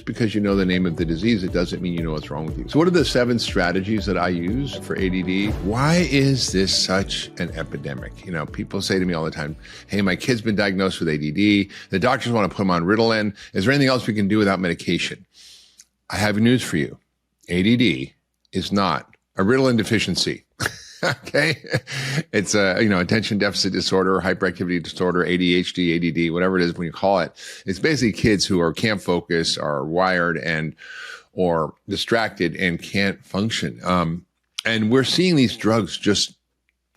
just because you know the name of the disease, it doesn't mean you know what's wrong with you. So what are the 7 strategies that I use for ADD? Why is this such an epidemic? You know, people say to me all the time, hey, my kid's been diagnosed with ADD. The doctors want to put him on Ritalin. Is there anything else we can do without medication? I have news for you. ADD is not a Ritalin deficiency. Okay. It's a, attention deficit disorder, hyperactivity disorder, ADHD, ADD, whatever it is when you call it. It's basically kids who can't focus, are wired or distracted and can't function. And we're seeing these drugs just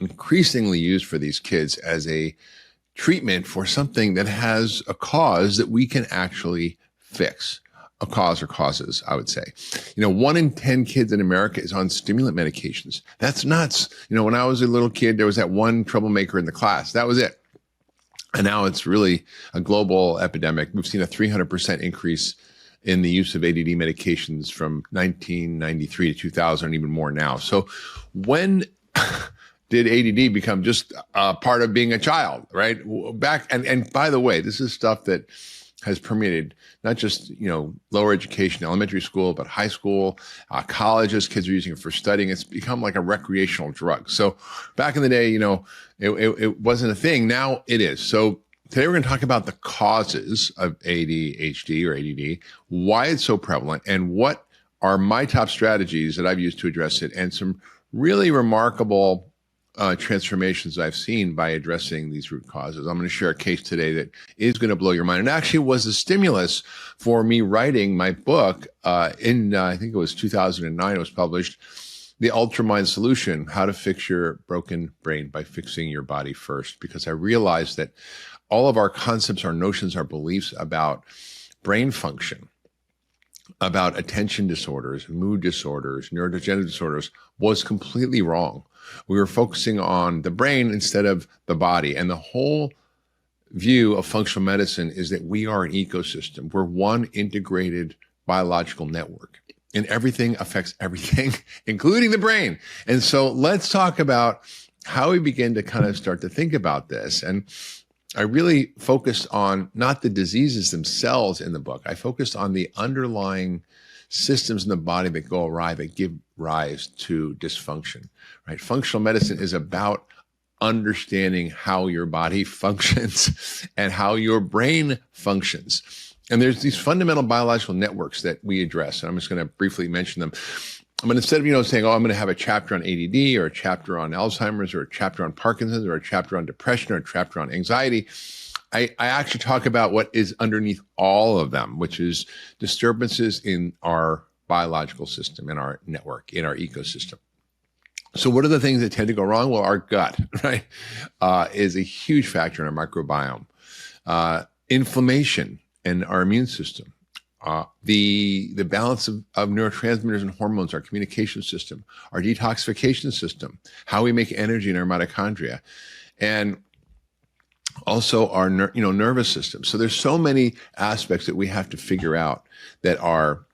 increasingly used for these kids as a treatment for something that has a cause that we can actually fix. A cause or causes, I would say. 1 in 10 kids in America is on stimulant medications. That's nuts. When I was a little kid, there was that one troublemaker in the class. That was it. And now it's really a global epidemic. We've seen a 300% increase in the use of ADD medications from 1993 to 2000, and even more now. So when did ADD become just a part of being a child, right? And by the way, this is stuff that has permeated not just, lower education, elementary school, but high school, colleges, kids are using it for studying. It's become like a recreational drug. So back in the day, it wasn't a thing. Now it is. So today we're going to talk about the causes of ADHD or ADD, why it's so prevalent, and what are my top strategies that I've used to address it, and some really remarkable transformations I've seen by addressing these root causes. I'm going to share a case today that is going to blow your mind. And actually was the stimulus for me writing my book in, I think it was 2009, it was published, The Ultramind Solution, How to Fix Your Broken Brain by Fixing Your Body First. Because I realized that all of our concepts, our notions, our beliefs about brain function, about attention disorders, mood disorders, neurodegenerative disorders was completely wrong. We were focusing on the brain instead of the body. And the whole view of functional medicine is that we are an ecosystem. We're one integrated biological network, and everything affects everything, including the brain. And so let's talk about how we begin to kind of start to think about this. And I really focused on not the diseases themselves in the book. I focused on the underlying systems in the body that go awry, that give rise to dysfunction, right? Functional medicine is about understanding how your body functions and how your brain functions. And there's these fundamental biological networks that we address. And I'm just going to briefly mention them. But instead of, saying, I'm going to have a chapter on ADD or a chapter on Alzheimer's or a chapter on Parkinson's or a chapter on depression or a chapter on anxiety, I actually talk about what is underneath all of them, which is disturbances in our biological system, in our network, in our ecosystem. So what are the things that tend to go wrong? Well, our gut, right, is a huge factor in our microbiome. Inflammation in our immune system. The balance of neurotransmitters and hormones, our communication system, our detoxification system, how we make energy in our mitochondria, and also our nervous system. So there's so many aspects that we have to figure out that are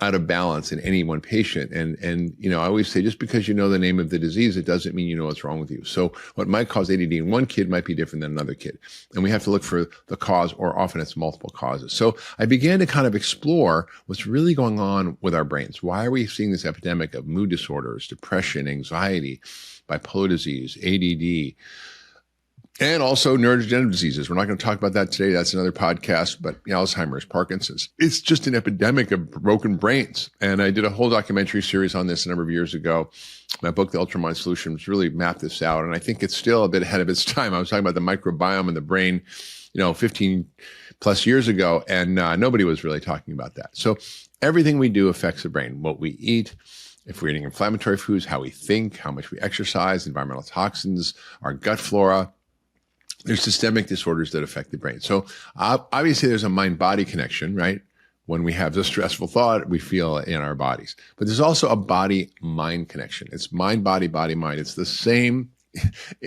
out of balance in any one patient. And I always say, just because you know the name of the disease, it doesn't mean you know what's wrong with you. So what might cause ADD in one kid might be different than another kid. And we have to look for the cause, or often it's multiple causes. So I began to kind of explore what's really going on with our brains. Why are we seeing this epidemic of mood disorders, depression, anxiety, bipolar disease, ADD, and also neurodegenerative diseases? We're not going to talk about that today. That's another podcast, but Alzheimer's, Parkinson's. It's just an epidemic of broken brains. And I did a whole documentary series on this a number of years ago. My book, The Ultramind Solution, was really mapped this out. And I think it's still a bit ahead of its time. I was talking about the microbiome and the brain, 15 plus years ago, and nobody was really talking about that. So everything we do affects the brain. What we eat, if we're eating inflammatory foods, how we think, how much we exercise, environmental toxins, our gut flora. There's systemic disorders that affect the brain. So obviously there's a mind-body connection, right? When we have this stressful thought, we feel it in our bodies. But there's also a body-mind connection. It's mind, body, body, mind. It's the same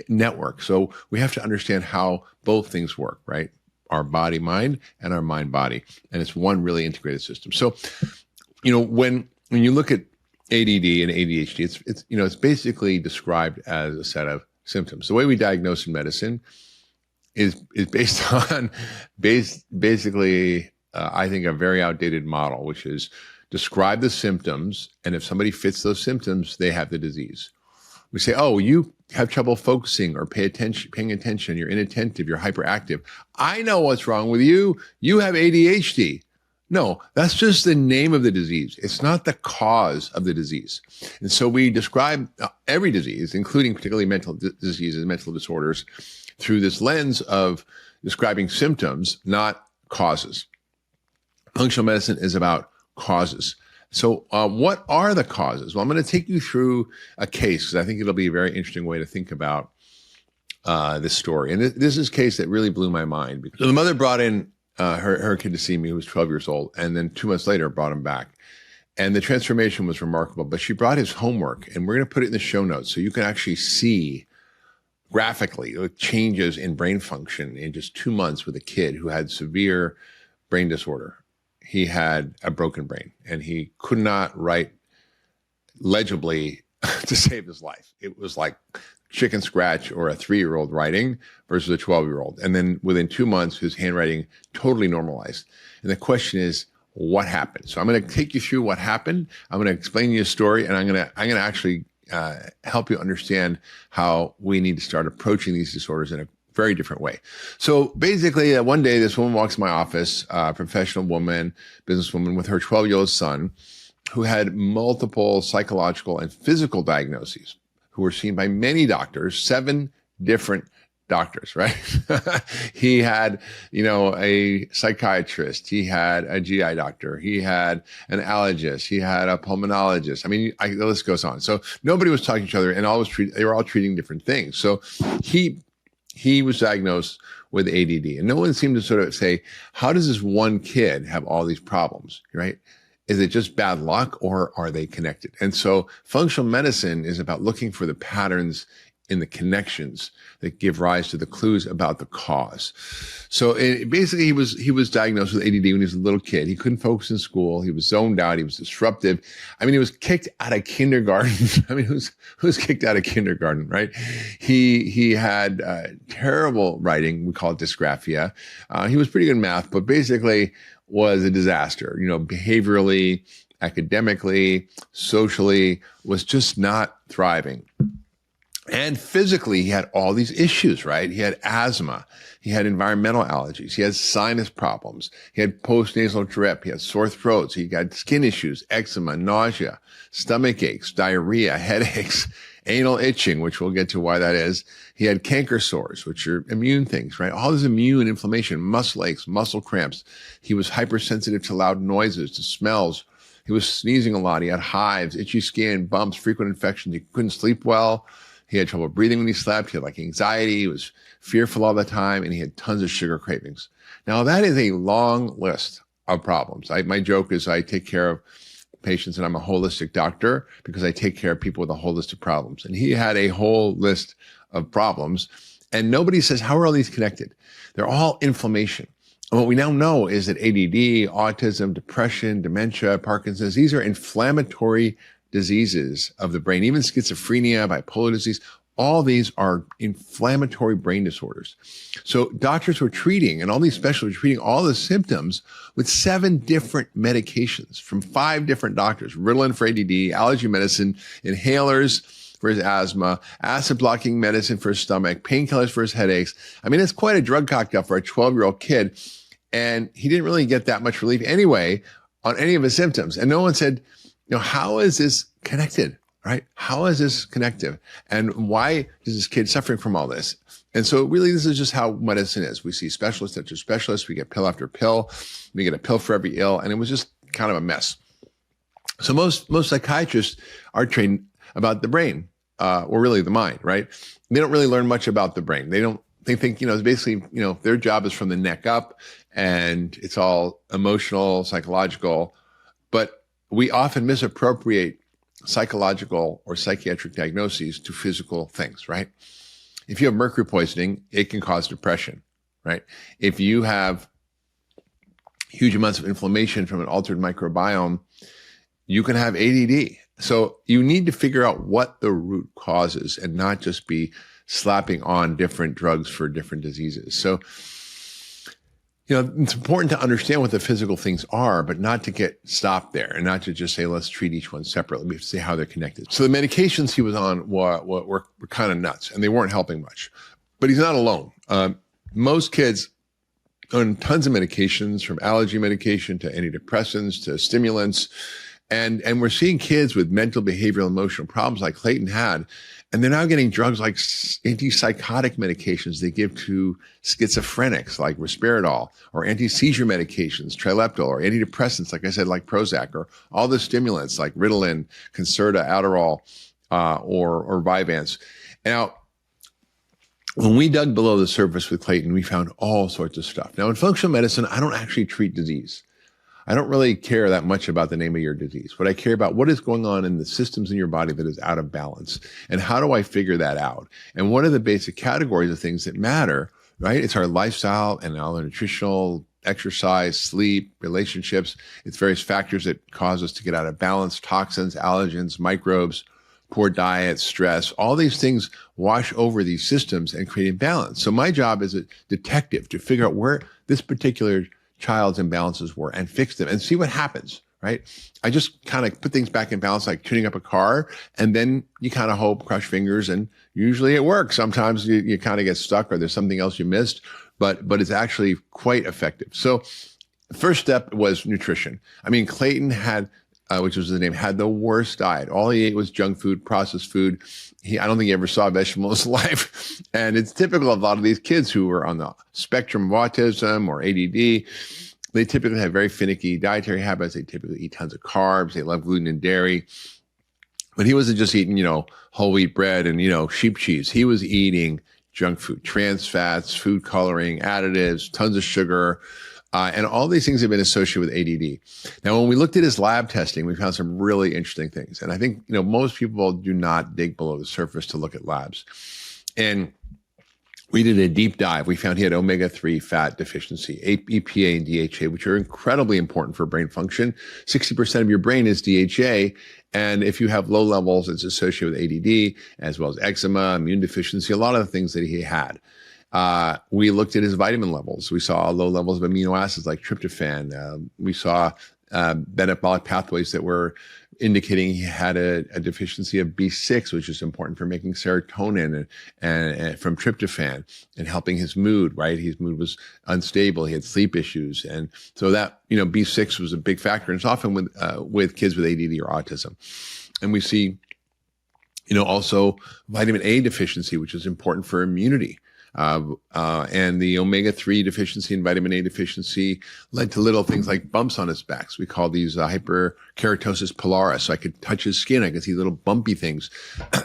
network. So we have to understand how both things work, right? Our body, mind, and our mind, body. And it's one really integrated system. So, when you look at ADD and ADHD, it's basically described as a set of symptoms. The way we diagnose in medicine is based on basically I think, a very outdated model, which is describe the symptoms, and if somebody fits those symptoms, they have the disease. We say, oh, you have trouble focusing or paying attention, you're inattentive, you're hyperactive. I know what's wrong with you. You have ADHD. No, that's just the name of the disease. It's not the cause of the disease. And so we describe every disease, including particularly mental diseases, mental disorders, through this lens of describing symptoms, not causes. Functional medicine is about causes. So what are the causes? Well, I'm going to take you through a case because I think it'll be a very interesting way to think about this story. And this is a case that really blew my mind. So the mother brought in her kid to see me, who was 12 years old, and then 2 months later brought him back. And the transformation was remarkable. But she brought his homework, and we're going to put it in the show notes so you can actually see graphically changes in brain function in just 2 months with a kid who had severe brain disorder. He had a broken brain, and he could not write legibly to save his life. It was like chicken scratch or a 3-year-old writing versus a 12-year-old. And then within 2 months, his handwriting totally normalized. And the question is, what happened? So I'm going to take you through what happened. I'm going to explain you a story, and I'm going to actually help you understand how we need to start approaching these disorders in a very different way. So basically, one day, this woman walks in my office, a professional woman, businesswoman, with her 12-year-old son, who had multiple psychological and physical diagnoses, who were seen by many doctors, 7 different doctors, right? He had, a psychiatrist. He had a GI doctor. He had an allergist. He had a pulmonologist. I mean, the list goes on. So nobody was talking to each other, and they were all treating different things. So he was diagnosed with ADD, and no one seemed to sort of say, how does this one kid have all these problems, right? Is it just bad luck, or are they connected? And so functional medicine is about looking for the patterns in the connections that give rise to the clues about the cause. So basically, he was diagnosed with ADD when he was a little kid. He couldn't focus in school. He was zoned out. He was disruptive. I mean, he was kicked out of kindergarten. I mean, who was kicked out of kindergarten, right? He had terrible writing. We call it dysgraphia. He was pretty good in math, but basically was a disaster. Behaviorally, academically, socially, was just not thriving. And physically, he had all these issues, right? He had asthma. He had environmental allergies. He had sinus problems. He had postnasal drip. He had sore throats. He got skin issues, eczema, nausea, stomach aches, diarrhea, headaches, anal itching, which we'll get to why that is. He had canker sores, which are immune things, right? All this immune inflammation, muscle aches, muscle cramps. He was hypersensitive to loud noises, to smells. He was sneezing a lot. He had hives, itchy skin, bumps, frequent infections. He couldn't sleep well. He had trouble breathing when he slept. He had anxiety. He was fearful all the time, and he had tons of sugar cravings. Now, that is a long list of problems. My joke is I take care of patients, and I'm a holistic doctor because I take care of people with a whole list of problems. And he had a whole list of problems, and nobody says, how are all these connected? They're all inflammation. And what we now know is that ADD, autism, depression, dementia, Parkinson's, these are inflammatory diseases of the brain. Even schizophrenia, bipolar disease, all these are inflammatory brain disorders. So doctors were treating, and all these specialists were treating all the symptoms with 7 different medications from 5 different doctors: Ritalin for ADD, allergy medicine, inhalers for his asthma, acid blocking medicine for his stomach, painkillers for his headaches. I mean, it's quite a drug cocktail for a 12-year-old kid. And he didn't really get that much relief anyway on any of his symptoms. And no one said, how is this connected, right? How is this connected? And why is this kid suffering from all this? And so really, this is just how medicine is. We see specialists after specialists. We get pill after pill. We get a pill for every ill. And it was just kind of a mess. So most psychiatrists are trained about the brain, or really the mind, right? They don't really learn much about the brain. They think, it's basically, their job is from the neck up, and it's all emotional, psychological. But we often misappropriate psychological or psychiatric diagnoses to physical things, right? If you have mercury poisoning, it can cause depression, right? If you have huge amounts of inflammation from an altered microbiome, you can have ADD. So you need to figure out what the root cause is and not just be slapping on different drugs for different diseases. So, it's important to understand what the physical things are, but not to get stopped there and not to just say, let's treat each one separately. We have to see how they're connected. So the medications he was on were kind of nuts, and they weren't helping much. But he's not alone. Most kids on tons of medications, from allergy medication to antidepressants to stimulants. And we're seeing kids with mental, behavioral, emotional problems like Clayton had. And they're now getting drugs like antipsychotic medications they give to schizophrenics like risperidol, or anti-seizure medications, Trileptal, or antidepressants, like I said, like Prozac, or all the stimulants like Ritalin, Concerta, Adderall, or Vyvanse. Now, when we dug below the surface with Clayton, we found all sorts of stuff. Now, in functional medicine, I don't actually treat disease. I don't really care that much about the name of your disease. What I care about, what is going on in the systems in your body that is out of balance, and how do I figure that out? And what are the basic categories of things that matter, right? It's our lifestyle and our nutritional, exercise, sleep, relationships. It's various factors that cause us to get out of balance, toxins, allergens, microbes, poor diet, stress. All these things wash over these systems and create imbalance. So my job as a detective to figure out where this particular child's imbalances were and fix them and see what happens, right? I just kind of put things back in balance, like tuning up a car, and then you kind of hope, cross fingers, and usually it works. Sometimes you kind of get stuck or there's something else you missed, but it's actually quite effective. So the first step was nutrition. I mean, Clayton had, which was his name, had the worst diet. All he ate was junk food, processed food. I don't think he ever saw a vegetable in his life. And it's typical of a lot of these kids who are on the spectrum of autism or ADD. They typically have very finicky dietary habits. They typically eat tons of carbs. They love gluten and dairy. But he wasn't just eating, whole wheat bread and, sheep cheese. He was eating junk food, trans fats, food coloring, additives, tons of sugar. And all these things have been associated with ADD. Now, when we looked at his lab testing, we found some really interesting things. And I think, most people do not dig below the surface to look at labs. And we did a deep dive. We found he had omega-3 fat deficiency, EPA and DHA, which are incredibly important for brain function. 60% of your brain is DHA. And if you have low levels, it's associated with ADD, as well as eczema, immune deficiency, a lot of the things that he had. We looked at his vitamin levels. We saw low levels of amino acids like tryptophan. We saw metabolic pathways that were indicating he had a deficiency of B6, which is important for making serotonin and from tryptophan and helping his mood, right? His mood was unstable. He had sleep issues. And so that, B6 was a big factor. And it's often with kids with ADD or autism. And we see, also vitamin A deficiency, which is important for immunity. And the omega-3 deficiency and vitamin A deficiency led to little things like bumps on his back. So we call these hyperkeratosis pilaris. So I could touch his skin. I could see little bumpy things.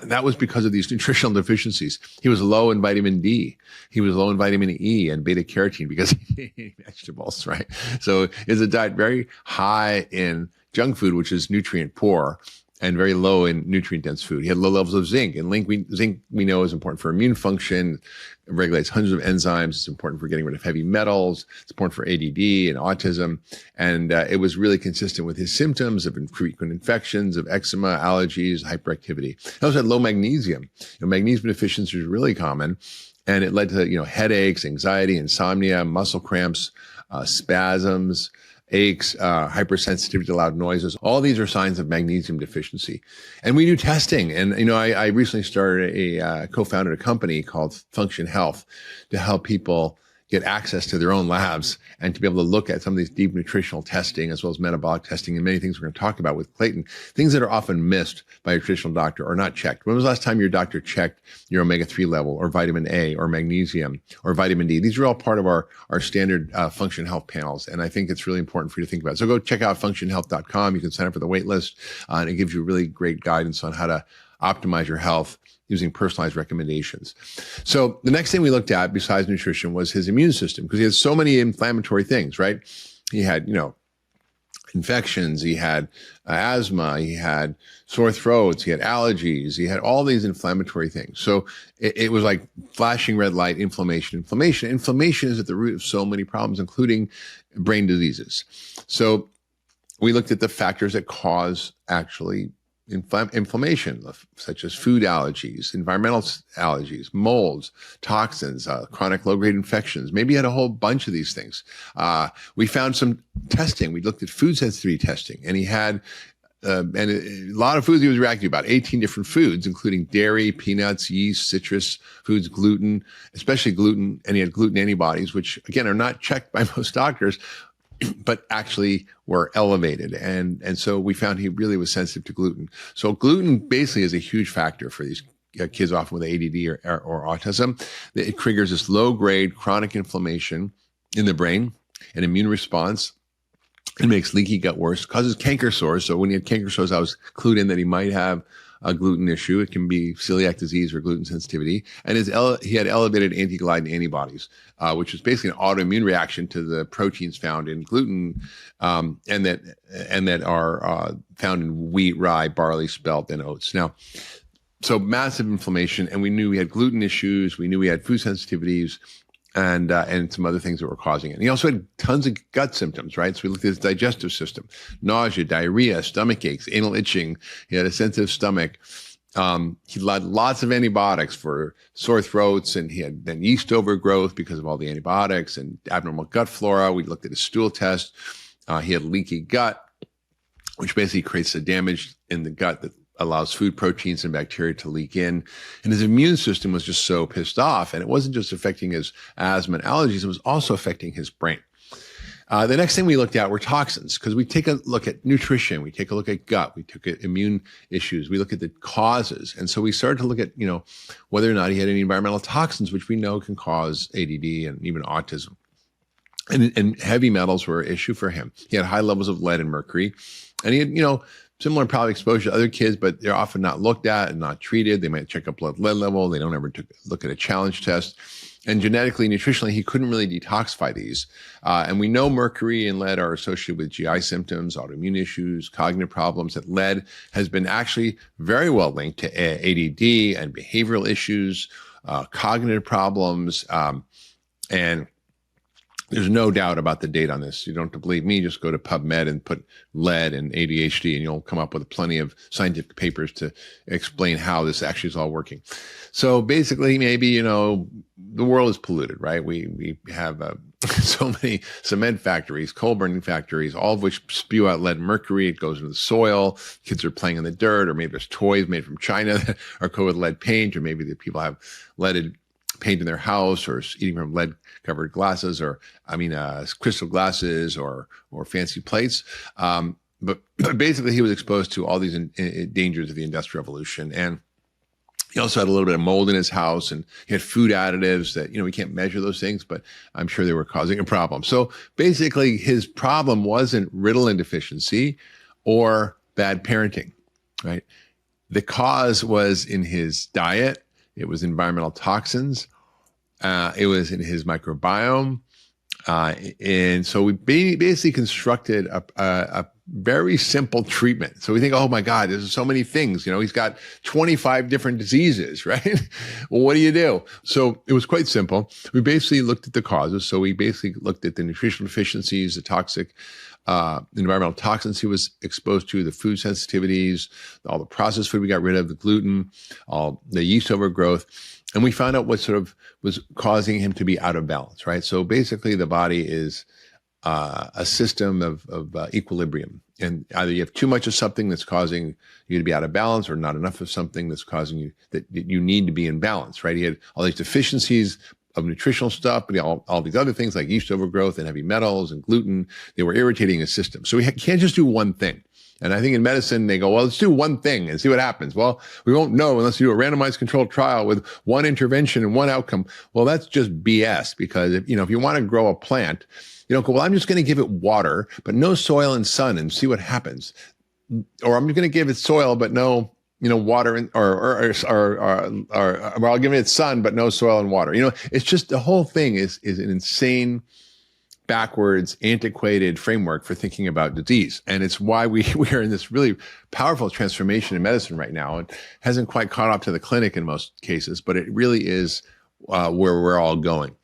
That was because of these nutritional deficiencies. He was low in vitamin D. He was low in vitamin E and beta carotene because he ate vegetables, right? So it's a diet very high in junk food, which is nutrient poor, and very low in nutrient-dense food. He had low levels of zinc. And zinc we know is important for immune function. It regulates hundreds of enzymes. It's important for getting rid of heavy metals. It's important for ADD and autism. And it was really consistent with his symptoms of frequent infections, of eczema, allergies, hyperactivity. He also had low magnesium. Magnesium deficiency is really common. And it led to headaches, anxiety, insomnia, muscle cramps, spasms, aches, hypersensitivity to loud noises. All these are signs of magnesium deficiency. And we do testing. And, I recently started co-founded a company called Function Health to help people get access to their own labs and to be able to look at some of these deep nutritional testing as well as metabolic testing and many things we're going to talk about with Clayton, things that are often missed by your traditional doctor or not checked. When was the last time your doctor checked your omega-3 level or vitamin A or magnesium or vitamin D? These are all part of our standard Function Health panels. And I think it's really important for you to think about. So go check out functionhealth.com. You can sign up for the wait list and it gives you really great guidance on how to optimize your health using personalized recommendations. So the next thing we looked at besides nutrition was his immune system, because he had so many inflammatory things, right? He had, infections, he had asthma, he had sore throats, he had allergies, he had all these inflammatory things. So it was like flashing red light, inflammation. Inflammation is at the root of so many problems, including brain diseases. So we looked at the factors that cause actually inflammation, such as food allergies, environmental allergies, molds, toxins, chronic low-grade infections. Maybe he had a whole bunch of these things. We found some testing. We looked at food sensitivity testing, and he had and a lot of foods he was reacting to, about 18 different foods, including dairy, peanuts, yeast, citrus foods, gluten, especially gluten, and he had gluten antibodies, which, again, are not checked by most doctors, but actually were elevated. And so we found he really was sensitive to gluten. So gluten basically is a huge factor for these kids often with ADD or autism. It triggers this low-grade chronic inflammation in the brain, an immune response. It makes leaky gut worse, causes canker sores. So when he had canker sores, I was clued in that he might have a gluten issue. It can be celiac disease or gluten sensitivity. And he had elevated anti-gliadin antibodies, which is basically an autoimmune reaction to the proteins found in gluten, and that are found in wheat, rye, barley, spelt, and oats. Now, so massive inflammation, and we knew we had gluten issues. We knew we had food sensitivities, and some other things that were causing it. And he also had tons of gut symptoms, right? So we looked at his digestive system: nausea, diarrhea, stomach aches, anal itching. He had a sensitive stomach. He had lots of antibiotics for sore throats, and he had then yeast overgrowth because of all the antibiotics and abnormal gut flora. We looked at his stool test. He had leaky gut, which basically creates the damage in the gut that allows food proteins and bacteria to leak in. And his immune system was just so pissed off. And it wasn't just affecting his asthma and allergies, it was also affecting his brain. The next thing we looked at were toxins, because we take a look at nutrition, we take a look at gut, we took at immune issues, we look at the causes. And so we started to look at, whether or not he had any environmental toxins, which we know can cause ADD and even autism. And heavy metals were an issue for him. He had high levels of lead and mercury, and he had, similar probably exposure to other kids, but they're often not looked at and not treated. They might check a blood lead level. They don't ever look at a challenge test. And genetically, nutritionally, he couldn't really detoxify these. And we know mercury and lead are associated with GI symptoms, autoimmune issues, cognitive problems. That lead has been actually very well linked to ADD and behavioral issues, cognitive problems, and there's no doubt about the date on this. You don't have to believe me. Just go to PubMed and put lead and ADHD, and you'll come up with plenty of scientific papers to explain how this actually is all working. So basically, maybe, the world is polluted, right? We have so many cement factories, coal burning factories, all of which spew out lead and mercury. It goes into the soil. Kids are playing in the dirt, or maybe there's toys made from China that are coated with lead paint, or maybe the people have leaded paint in their house, or eating from lead-covered glasses, or crystal glasses, or fancy plates. But basically, he was exposed to all these dangers of the Industrial Revolution, and he also had a little bit of mold in his house, and he had food additives that we can't measure those things, but I'm sure they were causing a problem. So basically, his problem wasn't Ritalin deficiency or bad parenting, right? The cause was in his diet. It was environmental toxins. It was in his microbiome. And so we basically constructed a very simple treatment. So we think, oh my God, there's so many things. He's got 25 different diseases, right? Well, what do you do? So it was quite simple. We basically looked at the causes. So we basically looked at the nutritional deficiencies, the toxic environmental toxins he was exposed to, the food sensitivities, all the processed food we got rid of, the gluten, all the yeast overgrowth. And we found out what sort of was causing him to be out of balance, right? So basically the body is a system of equilibrium. And either you have too much of something that's causing you to be out of balance, or not enough of something that's causing you that you need to be in balance, right? He had all these deficiencies of nutritional stuff, but all these other things like yeast overgrowth and heavy metals and gluten, they were irritating his system. So we can't just do one thing. And I think in medicine, they go, well, let's do one thing and see what happens. Well, we won't know unless you do a randomized controlled trial with one intervention and one outcome. Well, that's just BS, because if you want to grow a plant, go, well, I'm just going to give it water, but no soil and sun, and see what happens. Or I'm going to give it soil, but no water, or I'll give it sun, but no soil and water. It's just, the whole thing is an insane, backwards, antiquated framework for thinking about disease. And it's why we are in this really powerful transformation in medicine right now. It hasn't quite caught up to the clinic in most cases, but it really is where we're all going.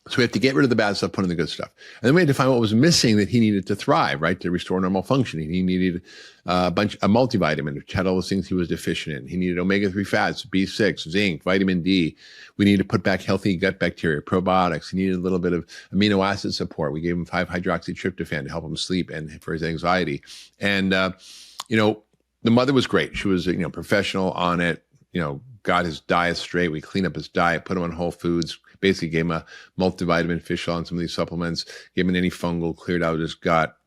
So we have to get rid of the bad stuff, put in the good stuff. And then we had to find what was missing that he needed to thrive, right? To restore normal functioning. He needed a multivitamin, which had all those things he was deficient in. He needed omega-3 fats, B6, zinc, vitamin D. We needed to put back healthy gut bacteria, probiotics. He needed a little bit of amino acid support. We gave him 5-hydroxytryptophan to help him sleep and for his anxiety. And, the mother was great. She was, professional on it, got his diet straight. We cleaned up his diet, put him on whole foods, basically gave him a multivitamin, fish oil, and some of these supplements, gave him an antifungal, cleared out his gut,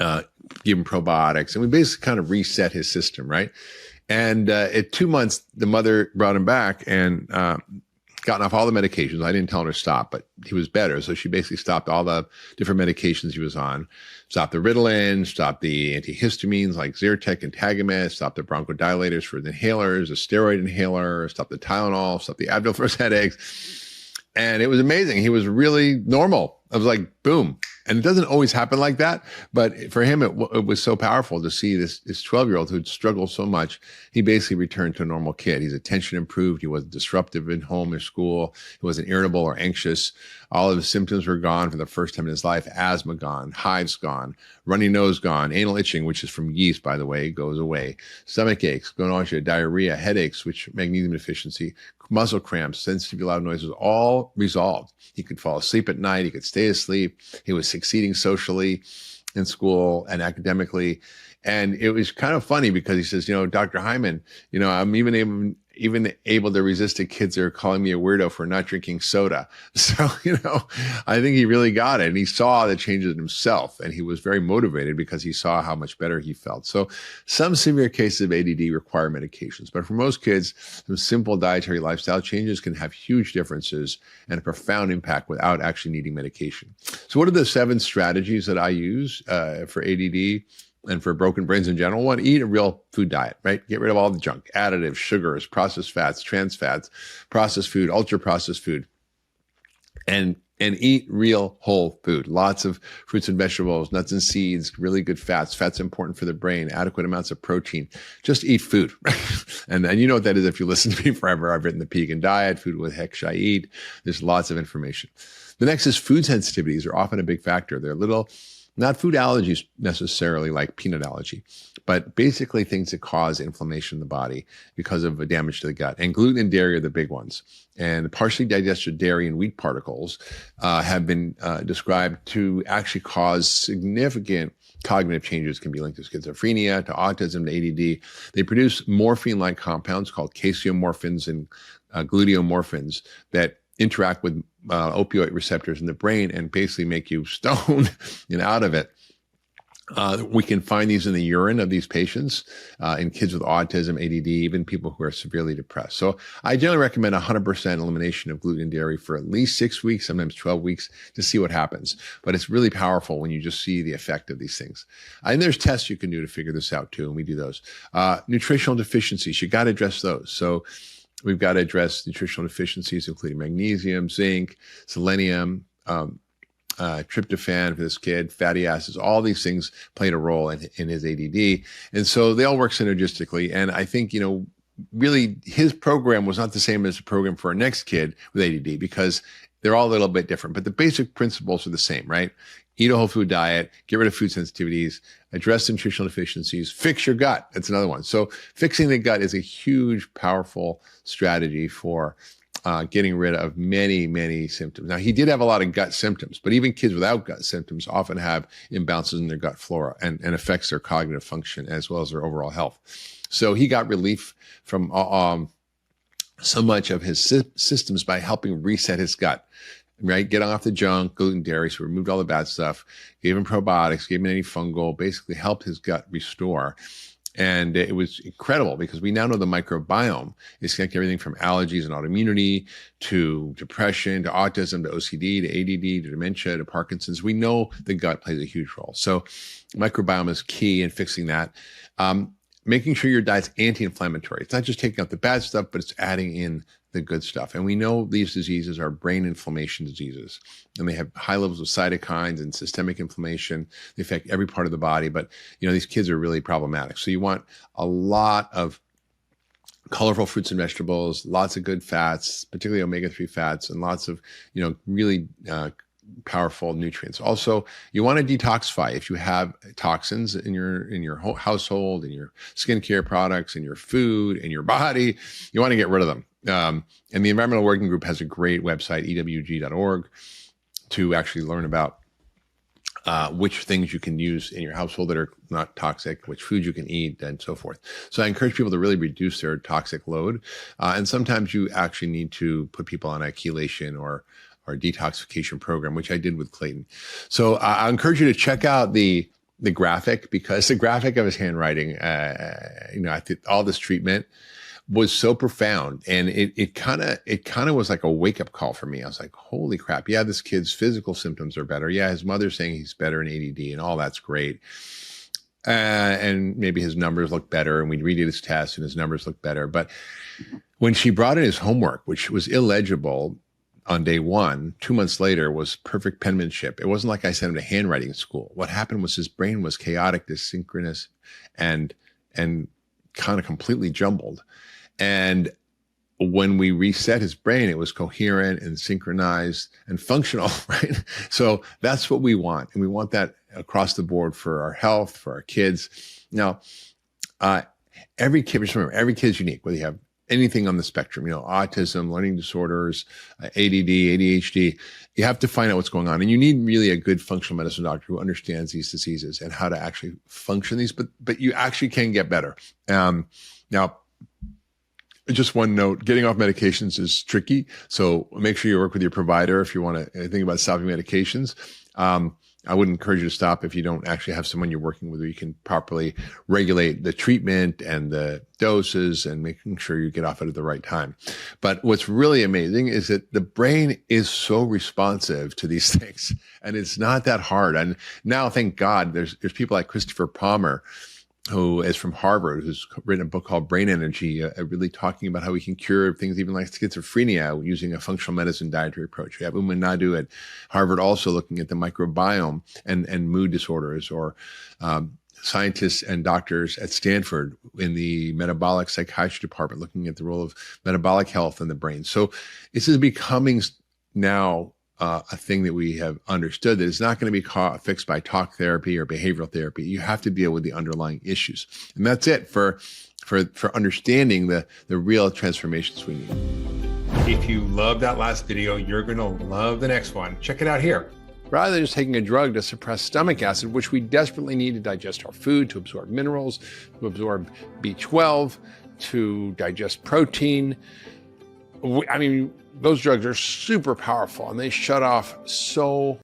gave him probiotics. And we basically kind of reset his system, right? And at 2 months, the mother brought him back and gotten off all the medications. I didn't tell her to stop, but he was better. So she basically stopped all the different medications he was on, stopped the Ritalin, stopped the antihistamines like Zyrtec antagonist, stopped the bronchodilators for the inhalers, a steroid inhaler, stopped the Tylenol, stopped the Advil for his headaches. And it was amazing. He was really normal. I was like, boom. And it doesn't always happen like that. But for him, it was so powerful to see this 12-year-old who'd struggled so much. He basically returned to a normal kid. His attention improved. He wasn't disruptive in home or school. He wasn't irritable or anxious. All of his symptoms were gone for the first time in his life. Asthma gone, hives gone, runny nose gone, anal itching, which is from yeast, by the way, goes away. Stomach aches, nausea, diarrhea, headaches, which magnesium deficiency, muscle cramps, sensitive to loud noises, all resolved. He could fall asleep at night. He could stay asleep. He was succeeding socially in school and academically. And it was kind of funny because he says, Dr. Hyman, I'm even able to resist the kids that are calling me a weirdo for not drinking soda. So, I think he really got it. And he saw the changes in himself. And he was very motivated because he saw how much better he felt. So some severe cases of ADD require medications. But for most kids, some simple dietary lifestyle changes can have huge differences and a profound impact without actually needing medication. So what are the 7 strategies that I use for ADD? And for broken brains in general? One, eat a real food diet, right? Get rid of all the junk, additives, sugars, processed fats, trans fats, processed food, ultra processed food, and eat real whole food. Lots of fruits and vegetables, nuts and seeds, really good fats. Fats important for the brain, adequate amounts of protein. Just eat food. and you know what that is if you listen to me forever. I've written the Vegan Diet, Food What the Heck Should I Eat? There's lots of information. The next is food sensitivities are often a big factor. They're not food allergies necessarily like peanut allergy, but basically things that cause inflammation in the body because of damage to the gut. And gluten and dairy are the big ones. And partially digested dairy and wheat particles have been described to actually cause significant cognitive changes. Can be linked to schizophrenia, to autism, to ADD. They produce morphine-like compounds called casomorphins and gluteomorphins that interact with opioid receptors in the brain and basically make you stoned and out of it. We can find these in the urine of these patients, in kids with autism, ADD, even people who are severely depressed. So I generally recommend 100% elimination of gluten and dairy for at least 6 weeks, sometimes 12 weeks to see what happens. But it's really powerful when you just see the effect of these things. And there's tests you can do to figure this out too, and we do those. Nutritional deficiencies, you got to address those. So we've got to address nutritional deficiencies, including magnesium, zinc, selenium, tryptophan for this kid, fatty acids. All these things played a role in his ADD. And so they all work synergistically. And I think, really his program was not the same as the program for our next kid with ADD because they're all a little bit different. But the basic principles are the same, right? Eat a whole food diet, get rid of food sensitivities, address nutritional deficiencies, fix your gut. That's another one. So fixing the gut is a huge, powerful strategy for getting rid of many, many symptoms. Now, he did have a lot of gut symptoms, but even kids without gut symptoms often have imbalances in their gut flora and affects their cognitive function as well as their overall health. So he got relief from so much of his systems by helping reset his gut. Right? Get off the junk, gluten, dairy. So we removed all the bad stuff, gave him probiotics, gave him antifungal, basically helped his gut restore. And it was incredible because we now know the microbiome is connected to everything from allergies and autoimmunity to depression, to autism, to OCD, to ADD, to dementia, to Parkinson's. We know the gut plays a huge role. So microbiome is key in fixing that. Making sure your diet's anti-inflammatory. It's not just taking out the bad stuff, but it's adding in the good stuff. And we know these diseases are brain inflammation diseases, and they have high levels of cytokines and systemic inflammation. They affect every part of the body, but these kids are really problematic. So you want a lot of colorful fruits and vegetables, lots of good fats, particularly omega-3 fats, and lots of, really powerful nutrients. Also, you want to detoxify. If you have toxins in your household, in your skincare products, in your food, in your body, you want to get rid of them. And the Environmental Working Group has a great website, ewg.org, to actually learn about which things you can use in your household that are not toxic, which foods you can eat, and so forth. So I encourage people to really reduce their toxic load. And sometimes you actually need to put people on a chelation or detoxification program, which I did with Clayton. So I encourage you to check out the graphic, because the graphic of his handwriting, I think all this treatment was so profound, and it kind of was like a wake up call for me. I was like, holy crap. Yeah, this kid's physical symptoms are better. Yeah, his mother's saying he's better in ADD, and all that's great. And maybe his numbers look better, and we redid his test and his numbers look better. But when she brought in his homework, which was illegible on day one, 2 months later was perfect penmanship. It wasn't like I sent him to handwriting school. What happened was his brain was chaotic, dysynchronous, and kind of completely jumbled. And when we reset his brain, it was coherent and synchronized and functional, right? So that's what we want. And we want that across the board for our health, for our kids. Now, every kid, just remember, every kid is unique, whether you have anything on the spectrum, autism, learning disorders, ADD, ADHD, you have to find out what's going on. And you need really a good functional medicine doctor who understands these diseases and how to actually function these, but you actually can get better. Now, just one note, getting off medications is tricky. So make sure you work with your provider if you want to think about stopping medications. I would encourage you to stop if you don't actually have someone you're working with where you can properly regulate the treatment and the doses and making sure you get off it at the right time. But what's really amazing is that the brain is so responsive to these things, and it's not that hard. And now, thank God, there's people like Christopher Palmer, who is from Harvard, who's written a book called Brain Energy, really talking about how we can cure things even like schizophrenia using a functional medicine dietary approach. We have Uma Nadu at Harvard also looking at the microbiome and mood disorders, or scientists and doctors at Stanford in the metabolic psychiatry department looking at the role of metabolic health in the brain. So this is becoming now a thing that we have understood, that it's not going to be fixed by talk therapy or behavioral therapy. You have to deal with the underlying issues. And that's it for understanding the real transformations we need. If you love that last video, you're going to love the next one. Check it out here. Rather than just taking a drug to suppress stomach acid, which we desperately need to digest our food, to absorb minerals, to absorb B12, to digest protein, those drugs are super powerful, and they shut off so